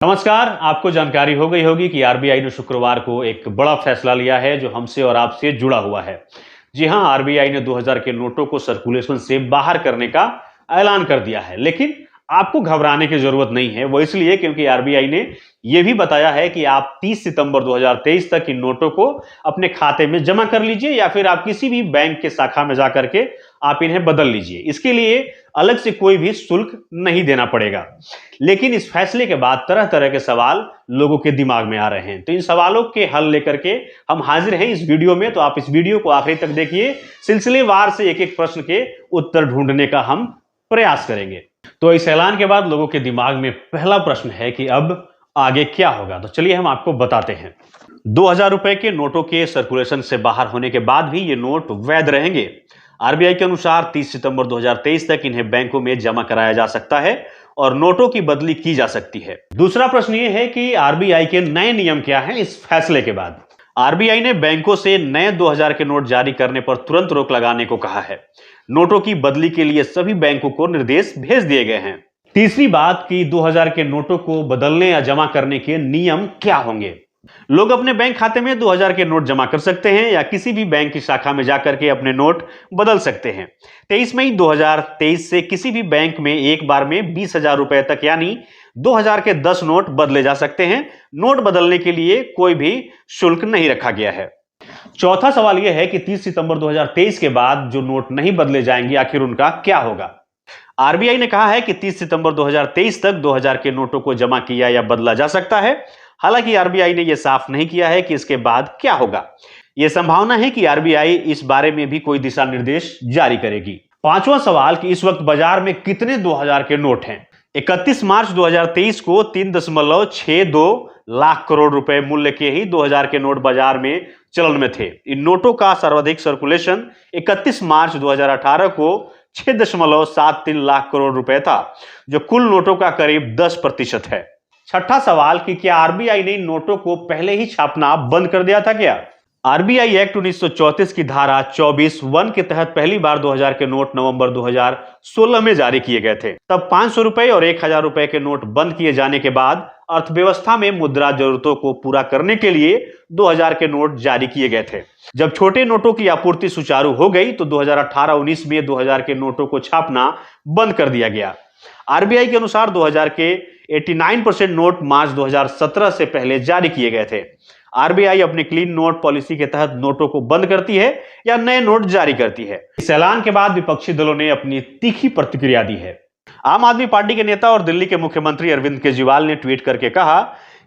नमस्कार। आपको जानकारी हो गई होगी कि आरबीआई ने शुक्रवार को एक बड़ा फैसला लिया है जो हमसे और आपसे जुड़ा हुआ है। जी हां, आरबीआई ने 2000 के नोटों को सर्कुलेशन से बाहर करने का ऐलान कर दिया है, लेकिन आपको घबराने की जरूरत नहीं है। वो इसलिए क्योंकि आरबीआई ने यह भी बताया है कि आप 30 सितंबर 2023 तक इन नोटों को अपने खाते में जमा कर लीजिए या फिर आप किसी भी बैंक के शाखा में जाकर के आप इन्हें बदल लीजिए। इसके लिए अलग से कोई भी शुल्क नहीं देना पड़ेगा। लेकिन इस फैसले के बाद तरह तरह के सवाल लोगों के दिमाग में आ रहे हैं, तो इन सवालों के हल लेकर के हम हाजिर हैं इस वीडियो में। तो आप इस वीडियो को आखिरी तक देखिए। सिलसिलेवार से एक एक प्रश्न के उत्तर ढूंढने का हम प्रयास करेंगे। तो इस ऐलान के बाद लोगों के दिमाग में पहला प्रश्न है कि अब आगे क्या होगा। तो चलिए हम आपको बताते हैं। 2000 रुपए के नोटों के सर्कुलेशन से बाहर होने के बाद भी ये नोट वैध रहेंगे। आरबीआई के अनुसार 30 सितंबर 2023 तक इन्हें बैंकों में जमा कराया जा सकता है और नोटों की बदली की जा सकती है। दूसरा प्रश्न ये है कि आरबीआई के नए नियम क्या हैं इस फैसले के बाद। आरबीआई ने बैंकों से नए 2000 के नोट जारी करने पर तुरंत रोक लगाने को कहा है। नोटों की बदली के लिए सभी बैंकों को निर्देश भेज दिए गए हैं। तीसरी बात कि 2000 के नोटों को बदलने या जमा करने के नियम क्या होंगे। लोग अपने बैंक खाते में 2000 के नोट जमा कर सकते हैं या किसी भी बैंक की शाखा में जाकर के अपने नोट बदल सकते हैं। 23 मई 2023 से किसी भी बैंक में एक बार में 20,000 रुपए तक यानी 2000 के 10 नोट बदले जा सकते हैं। नोट बदलने के लिए कोई भी शुल्क नहीं रखा गया है। चौथा सवाल यह है कि 30 सितंबर 2023 के बाद जो नोट नहीं बदले जाएंगे आखिर उनका क्या होगा। आरबीआई ने कहा है कि 30 सितंबर 2023 तक 2000 के नोटों को जमा किया या बदला जा सकता है। हालांकि आरबीआई ने यह साफ नहीं किया है कि इसके बाद क्या होगा। यह संभावना है कि आरबीआई इस बारे में भी कोई दिशा निर्देश जारी करेगी। पांचवा सवाल कि इस वक्त बाजार में कितने 2000 के नोट हैं। 31 मार्च 2023 को 3.62 लाख करोड़ रुपए मूल्य के ही 2000 के नोट बाजार में चलन में थे। इन नोटों का सर्वाधिक सर्कुलेशन 31 मार्च 2018 को 6.73 लाख करोड़ रुपए था, जो कुल नोटों का करीब 10% है। छठा सवाल कि क्या आरबीआई ने इन नोटों को पहले ही छापना बंद कर दिया था क्या। आरबीआई एक्ट 1934 की धारा 24(1) के तहत पहली बार 2000 के नोट नवंबर 2016 में जारी किए गए थे। तब 500 रुपए और 1000 रुपए के नोट बंद किए जाने के बाद अर्थव्यवस्था में मुद्रा जरूरतों को पूरा करने के लिए 2000 के नोट जारी किए गए थे। जब छोटे नोटों की आपूर्ति सुचारू हो गई तो 2018-19 में 2000 के नोटों को छापना बंद कर दिया गया। आरबीआई के अनुसार 2000 के 89% नोट मार्च 2017 से पहले जारी किए गए थे। आरबीआई अपनी क्लीन नोट पॉलिसी के तहत नोटों को बंद करती है या नए नोट जारी करती है। इस ऐलान के बाद विपक्षी दलों ने अपनी तीखी प्रतिक्रिया दी है। आम आदमी पार्टी के नेता और दिल्ली के मुख्यमंत्री अरविंद केजरीवाल ने ट्वीट करके कहा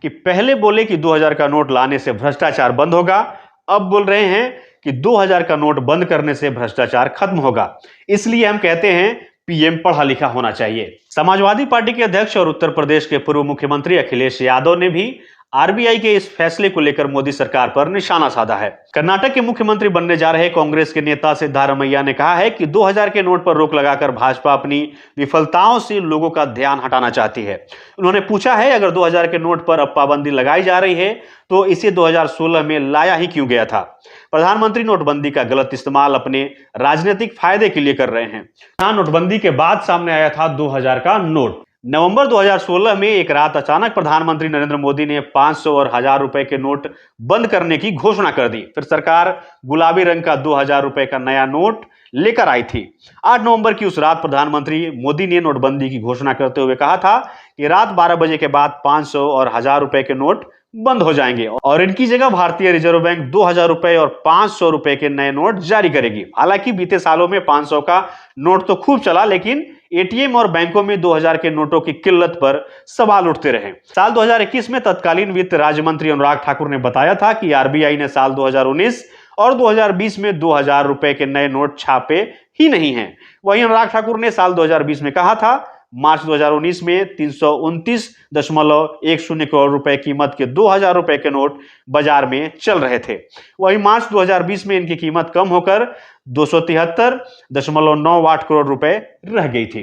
कि पहले बोले कि 2000 का नोट लाने से भ्रष्टाचार बंद होगा, अब बोल रहे हैं कि 2000 का नोट बंद करने से भ्रष्टाचार खत्म होगा। इसलिए हम कहते हैं पीएम पढ़ा लिखा होना चाहिए। समाजवादी पार्टी के अध्यक्ष और उत्तर प्रदेश के पूर्व मुख्यमंत्री अखिलेश यादव ने भी आरबीआई के इस फैसले को लेकर मोदी सरकार पर निशाना साधा है। कर्नाटक के मुख्यमंत्री बनने जा रहे कांग्रेस के नेता सिद्धारमैया ने कहा है कि 2000 के नोट पर रोक लगाकर भाजपा अपनी विफलताओं से लोगों का ध्यान हटाना चाहती है। उन्होंने पूछा है अगर 2000 के नोट पर अब पाबंदी लगाई जा रही है तो इसे 2016 में लाया ही क्यों गया था। प्रधानमंत्री नोटबंदी का गलत इस्तेमाल अपने राजनीतिक फायदे के लिए कर रहे हैं। नोटबंदी के बाद सामने आया था 2000 का नोट। नवंबर 2016 में एक रात अचानक प्रधानमंत्री नरेंद्र मोदी ने 500 और 1000 रुपए के नोट बंद करने की घोषणा कर दी। फिर सरकार गुलाबी रंग का 2000 रुपए का नया नोट लेकर आई थी। 8 नवंबर की उस रात प्रधानमंत्री मोदी ने नोटबंदी की घोषणा करते हुए कहा था कि रात 12 बजे के बाद 500 और 1000 रुपए के नोट बंद हो जाएंगे और इनकी जगह भारतीय रिजर्व बैंक 2000 रुपए और 500 रुपए के नए नोट जारी करेगी। हालांकि बीते सालों में 500 का नोट तो खूब चला, लेकिन एटीएम और बैंकों में 2000 के नोटों की किल्लत पर सवाल उठते रहे। साल 2021 में तत्कालीन वित्त राज्य मंत्री अनुराग ठाकुर ने बताया था कि आरबीआई ने साल 2019 और 2020 में 2000 रुपए के नए नोट छापे ही नहीं हैं। वहीं अनुराग ठाकुर ने साल 2020 में कहा था मार्च 2019 में 329.10 करोड़ रुपए कीमत के 2000 रुपए के नोट बाजार में चल रहे थे। वहीं मार्च 2020 में इनकी कीमत कम होकर 273.98 करोड़ रुपए रह गई थी।